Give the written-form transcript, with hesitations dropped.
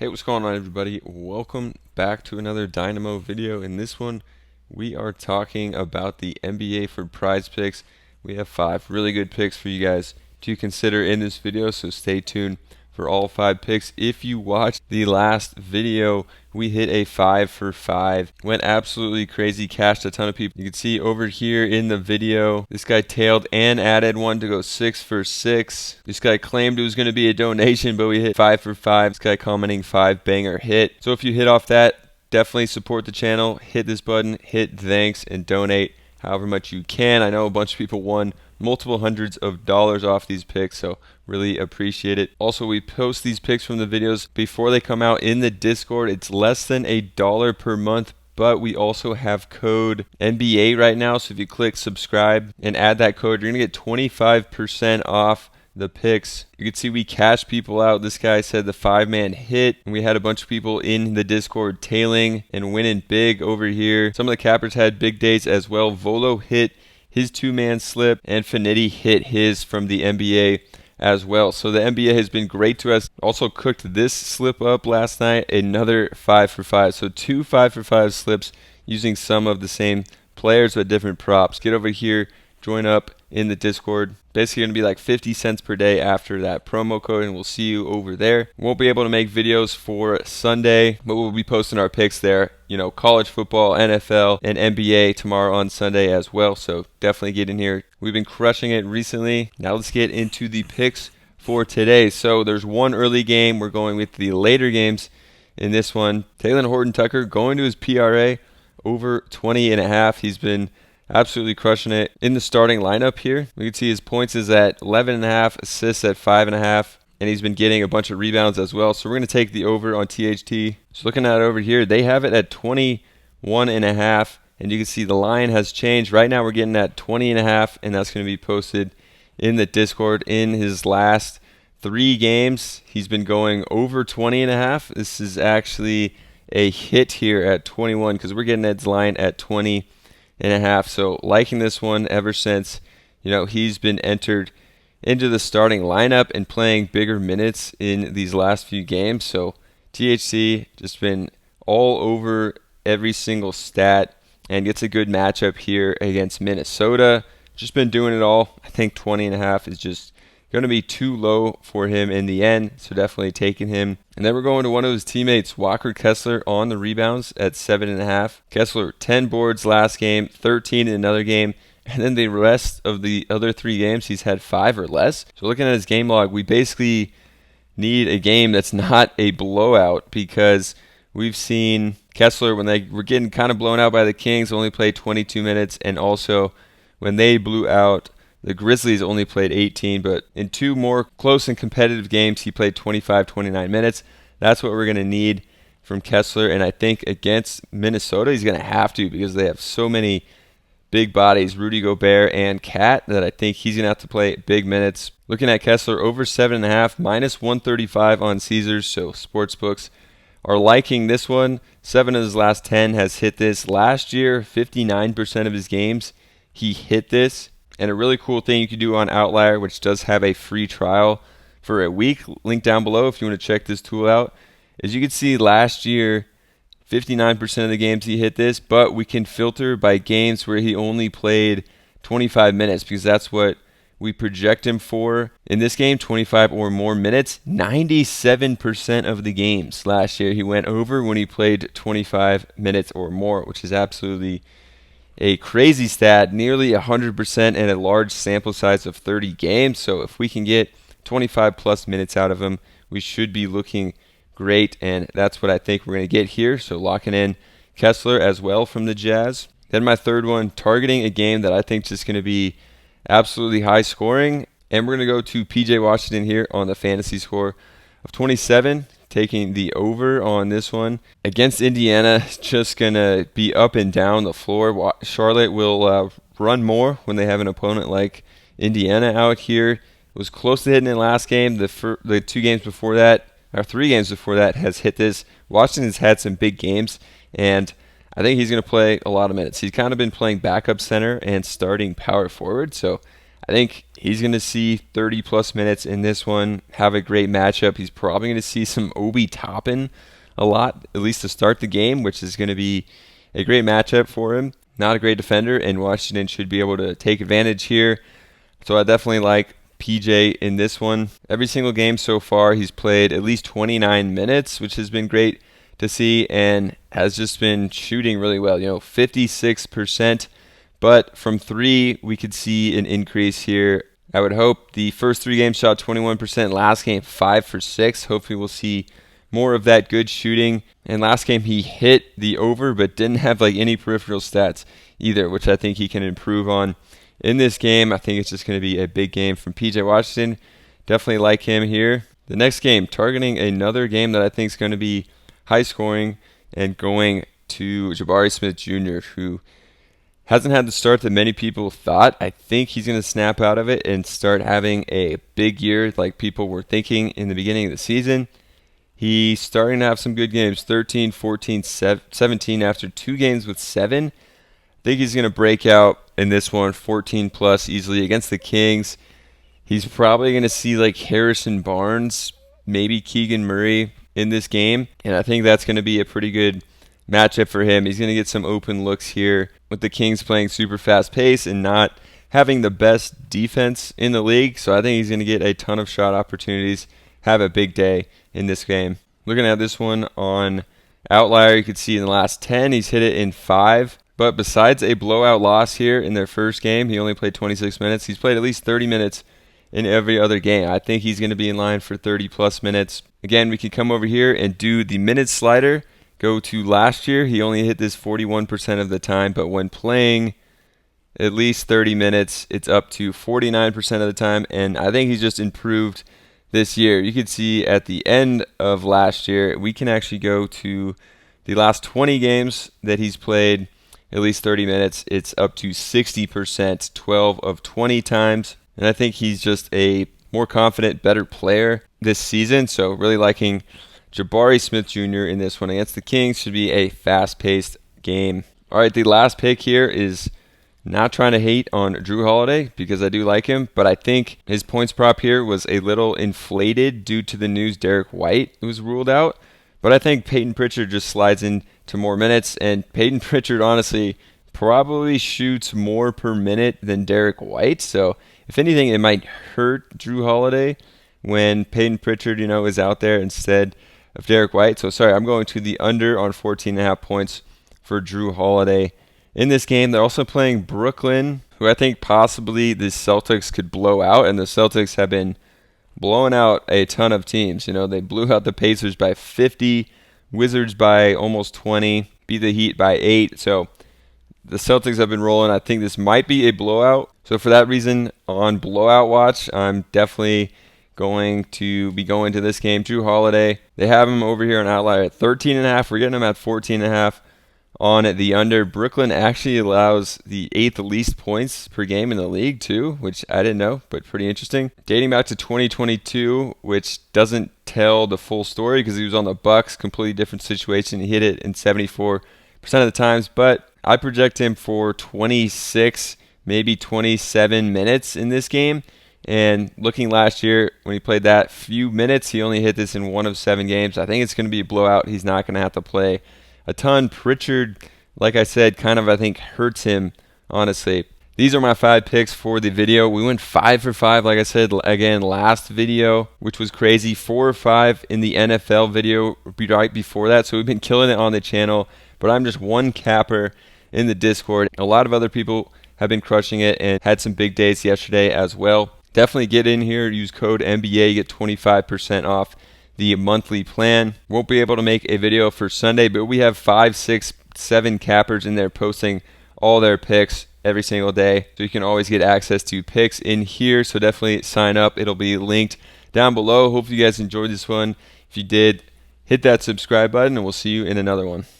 Hey, what's going on, everybody? Welcome back to another Dynamo video. In this one, we are talking about the NBA for prize picks. We have 5 really good picks for you guys to consider in this video, so stay tuned for all 5 picks. If you watched the last video, we hit a 5 for 5. Went absolutely crazy, cashed a ton of people. You can see over here in the video, this guy tailed and added one to go 6 for 6. This guy claimed it was going to be a donation, but we hit 5 for 5. This guy commenting 5 banger hit. So if you hit off that, definitely support the channel. Hit this button, hit thanks, and donate however much you can. I know a bunch of people won multiple hundreds of dollars off these picks, so really appreciate it. Also, we post these picks from the videos before they come out in the Discord. It's less than $1 per month, but we also have code NBA right now, so if you click subscribe and add that code, you're gonna get 25% off the picks. You can see we cashed people out. This guy said the 5-man hit, and we had a bunch of people in the Discord tailing and winning big over here. Some of the cappers had big days as well. Volo hit his 2-man slip, and Finiti hit his from the NBA as well. So the NBA has been great to us. Also cooked this slip up last night, another 5 for 5. So 2 5 for 5 slips using some of the same players but different props. Get over here, join up in the Discord. Basically going to be like 50 cents per day after that promo code, and we'll see you over there. Won't be able to make videos for Sunday, but we'll be posting our picks there. You know, college football, NFL, and NBA tomorrow on Sunday as well, so definitely get in here. We've been crushing it recently. Now let's get into the picks for today. So there's one early game. We're going with the later games in this one. Taylor Horton-Tucker going to his PRA over 20.5. He's been absolutely crushing it in the starting lineup here. We can see his points is at 11.5, assists at 5.5, and he's been getting a bunch of rebounds as well. So we're going to take the over on THT. So looking at it over here, they have it at 21.5, and you can see the line has changed. Right now we're getting at 20.5, and that's going to be posted in the Discord. In his last 3 games, he's been going over 20.5. This is actually a hit here at 21 because we're getting Ed's line at 20.5. So liking this one ever since, he's been entered into the starting lineup and playing bigger minutes in these last few games. So THC just been all over every single stat and gets a good matchup here against Minnesota. Just been doing it all. I think 20.5 is just going to be too low for him in the end, so definitely taking him. And then we're going to one of his teammates, Walker Kessler, on the rebounds at 7.5. Kessler, 10 boards last game, 13 in another game, and then the rest of the other 3 games, he's had 5 or less. So looking at his game log, we basically need a game that's not a blowout because we've seen Kessler, when they were getting kind of blown out by the Kings, only played 22 minutes, and also when they blew out the Grizzlies, only played 18, but in 2 more close and competitive games, he played 25, 29 minutes. That's what we're going to need from Kessler, and I think against Minnesota, he's going to have to because they have so many big bodies, Rudy Gobert and Cat, that I think he's going to have to play big minutes. Looking at Kessler, over 7.5, minus 135 on Caesars, so sportsbooks are liking this one. 7 of his last 10 has hit this. Last year, 59% of his games, he hit this. And a really cool thing you can do on Outlier, which does have a free trial for a week, link down below if you want to check this tool out, is you can see last year 59% of the games he hit this, but we can filter by games where he only played 25 minutes because that's what we project him for. In this game, 25 or more minutes, 97% of the games last year he went over when he played 25 minutes or more, which is absolutely a crazy stat, nearly 100% in a large sample size of 30 games. So if we can get 25 plus minutes out of him, we should be looking great, and that's what I think we're going to get here. So locking in Kessler as well from the Jazz. Then my third one, targeting a game that I think is just going to be absolutely high scoring, and we're going to go to PJ Washington here on the fantasy score of 27. Taking the over on this one. Against Indiana, just going to be up and down the floor. Charlotte will run more when they have an opponent like Indiana out here. It was close to hitting in last game. The 2 games before that, or 3 games before that, has hit this. Washington's had some big games, and I think he's going to play a lot of minutes. He's kind of been playing backup center and starting power forward, so I think He's going to see 30 plus minutes in this one, have a great matchup. He's probably going to see some Obi Toppin a lot, at least to start the game, which is going to be a great matchup for him. Not a great defender, and Washington should be able to take advantage here. So I definitely like PJ in this one. Every single game so far, he's played at least 29 minutes, which has been great to see, and has just been shooting really well. 56%. But from 3, we could see an increase here. I would hope. The first 3 games shot 21%. Last game, 5 for 6. Hopefully we'll see more of that good shooting. And last game, he hit the over, but didn't have any peripheral stats either, which I think he can improve on. In this game, I think it's just going to be a big game from PJ Washington. Definitely like him here. The next game, targeting another game that I think is going to be high scoring, and going to Jabari Smith Jr., who hasn't had the start that many people thought. I think he's going to snap out of it and start having a big year like people were thinking in the beginning of the season. He's starting to have some good games, 13, 14, 17 after 2 games with 7. I think he's going to break out in this one, 14 plus easily against the Kings. He's probably going to see Harrison Barnes, maybe Keegan Murray in this game, and I think that's going to be a pretty good matchup for him. He's going to get some open looks here with the Kings playing super fast pace and not having the best defense in the league. So I think he's going to get a ton of shot opportunities, have a big day in this game. Looking at this one on Outlier, you could see in the last 10, he's hit it in 5. But besides a blowout loss here in their first game, he only played 26 minutes. He's played at least 30 minutes in every other game. I think he's going to be in line for 30 plus minutes. Again, we can come over here and do the minutes slider. Go to last year, he only hit this 41% of the time, but when playing at least 30 minutes, it's up to 49% of the time, and I think he's just improved this year. You could see at the end of last year, we can actually go to the last 20 games that he's played at least 30 minutes. It's up to 60%, 12 of 20 times, and I think he's just a more confident, better player this season, so really liking Jabari Smith Jr. in this one against the Kings. Should be a fast-paced game. All right, the last pick here is not trying to hate on Drew Holiday because I do like him, but I think his points prop here was a little inflated due to the news Derek White was ruled out. But I think Peyton Pritchard just slides into more minutes, and Peyton Pritchard honestly probably shoots more per minute than Derek White. So if anything, it might hurt Drew Holiday when Peyton Pritchard, is out there instead of Derek White. So sorry, I'm going to the under on 14.5 points for Drew Holiday. In this game, they're also playing Brooklyn, who I think possibly the Celtics could blow out, and the Celtics have been blowing out a ton of teams. They blew out the Pacers by 50, Wizards by almost 20, beat the Heat by 8. So the Celtics have been rolling. I think this might be a blowout. So for that reason, on blowout watch, I'm definitely going to be going to this game. Drew Holiday, they have him over here on Outlier at 13.5. We're getting him at 14.5 on the under. Brooklyn actually allows the 8th least points per game in the league too, which I didn't know, but pretty interesting. Dating back to 2022, which doesn't tell the full story because he was on the Bucks, completely different situation. He hit it in 74% of the times, but I project him for 26, maybe 27 minutes in this game. And looking last year, when he played that few minutes, he only hit this in 1 of 7 games. I think it's going to be a blowout. He's not going to have to play a ton. Pritchard, like I said, I think hurts him, honestly. These are my 5 picks for the video. We went 5 for 5, like I said, again, last video, which was crazy. 4 or 5 in the NFL video right before that. So we've been killing it on the channel, but I'm just one capper in the Discord. A lot of other people have been crushing it and had some big days yesterday as well. Definitely get in here, use code NBA, get 25% off the monthly plan. Won't be able to make a video for Sunday, but we have 5, 6, 7 cappers in there posting all their picks every single day. So you can always get access to picks in here. So definitely sign up. It'll be linked down below. Hope you guys enjoyed this one. If you did, hit that subscribe button, and we'll see you in another one.